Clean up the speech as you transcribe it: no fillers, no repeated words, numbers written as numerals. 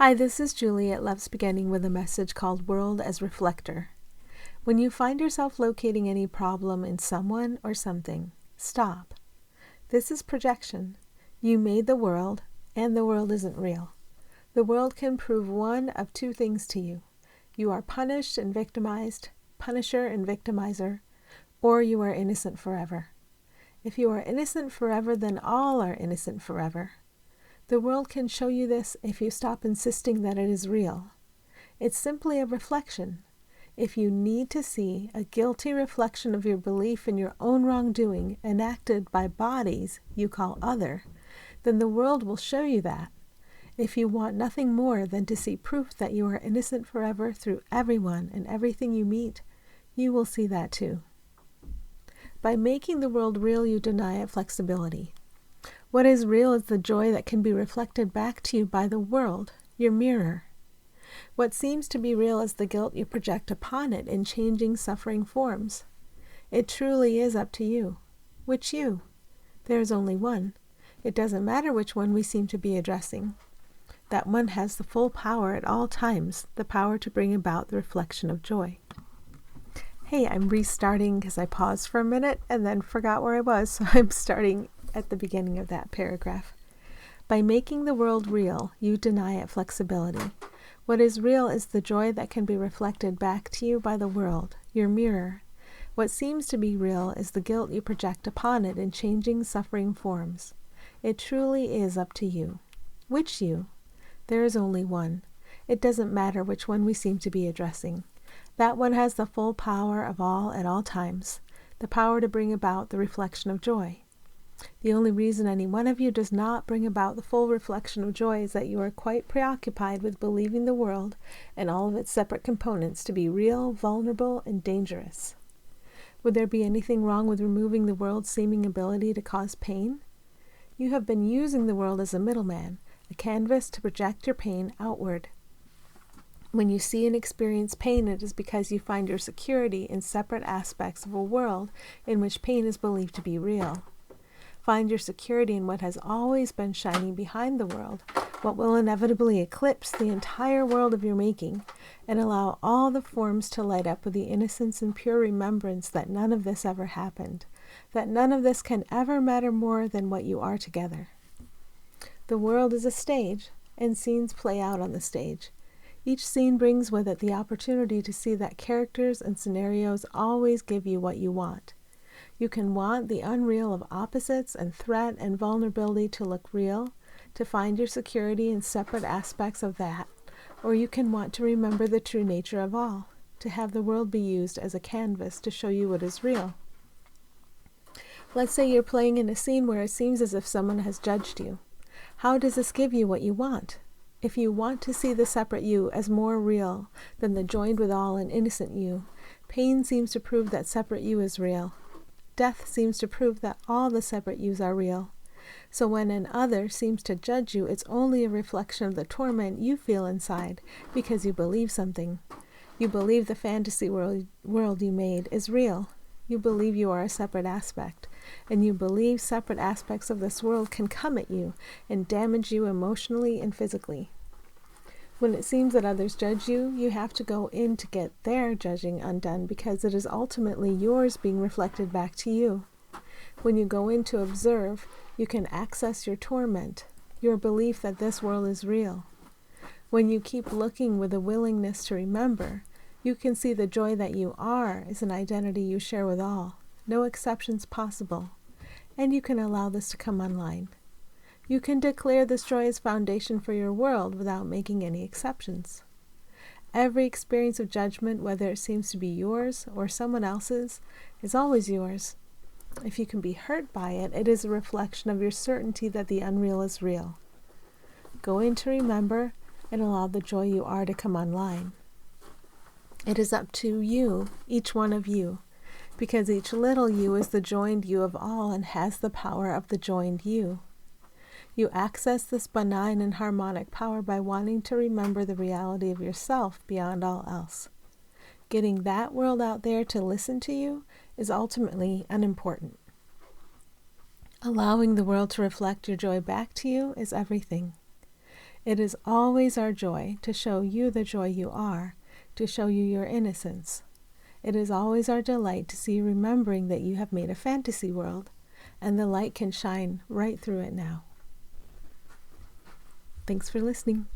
Hi, this is Julie at Love's Beginning with a message called World as Reflector. When you find yourself locating any problem in someone or something, stop. This is projection. You made the world, and the world isn't real. The world can prove one of two things to you. You are punished and victimized, punisher and victimizer, or you are innocent forever. If you are innocent forever, then all are innocent forever. The world can show you this if you stop insisting that it is real. It's simply a reflection. If you need to see a guilty reflection of your belief in your own wrongdoing enacted by bodies you call other, then the world will show you that. If you want nothing more than to see proof that you are innocent forever through everyone and everything you meet, you will see that too. By making the world real, you deny it flexibility. What is real is the joy that can be reflected back to you by the world, your mirror. What seems to be real is the guilt you project upon it in changing, suffering forms. It truly is up to you. Which you? There is only one. It doesn't matter which one we seem to be addressing. That one has the full power at all times, the power to bring about the reflection of joy. Hey, I'm restarting because I paused for a minute and then forgot where I was, so I'm starting at the beginning of that paragraph. By making the world real, you deny it flexibility. What is real is the joy that can be reflected back to you by the world, your mirror. What seems to be real is the guilt you project upon it in changing, suffering forms. It truly is up to you. Which you? There is only one. It doesn't matter which one we seem to be addressing. That one has the full power of all at all times, the power to bring about the reflection of joy. The only reason any one of you does not bring about the full reflection of joy is that you are quite preoccupied with believing the world and all of its separate components to be real, vulnerable, and dangerous. Would there be anything wrong with removing the world's seeming ability to cause pain? You have been using the world as a middleman, a canvas to project your pain outward. When you see and experience pain, it is because you find your security in separate aspects of a world in which pain is believed to be real. Find your security in what has always been shining behind the world, what will inevitably eclipse the entire world of your making, and allow all the forms to light up with the innocence and pure remembrance that none of this ever happened, that none of this can ever matter more than what you are together. The world is a stage, and scenes play out on the stage. Each scene brings with it the opportunity to see that characters and scenarios always give you what you want. You can want the unreal of opposites and threat and vulnerability to look real, to find your security in separate aspects of that, or you can want to remember the true nature of all, to have the world be used as a canvas to show you what is real. Let's say you're playing in a scene where it seems as if someone has judged you. How does this give you what you want? If you want to see the separate you as more real than the joined with all and innocent you, pain seems to prove that separate you is real. Death seems to prove that all the separate yous are real. So when an other seems to judge you, it's only a reflection of the torment you feel inside because you believe something. You believe the fantasy world you made is real. You believe you are a separate aspect, and you believe separate aspects of this world can come at you and damage you emotionally and physically. When it seems that others judge you, you have to go in to get their judging undone because it is ultimately yours being reflected back to you. When you go in to observe, you can access your torment, your belief that this world is real. When you keep looking with a willingness to remember, you can see the joy that you are is an identity you share with all, no exceptions possible, and you can allow this to come online. You can declare this joy as foundation for your world without making any exceptions. Every experience of judgment, whether it seems to be yours or someone else's, is always yours. If you can be hurt by it, it is a reflection of your certainty that the unreal is real. Go in to remember and allow the joy you are to come online. It is up to you, each one of you, because each little you is the joined you of all and has the power of the joined you. You access this benign and harmonic power by wanting to remember the reality of yourself beyond all else. Getting that world out there to listen to you is ultimately unimportant. Allowing the world to reflect your joy back to you is everything. It is always our joy to show you the joy you are, to show you your innocence. It is always our delight to see you remembering that you have made a fantasy world, and the light can shine right through it now. Thanks for listening.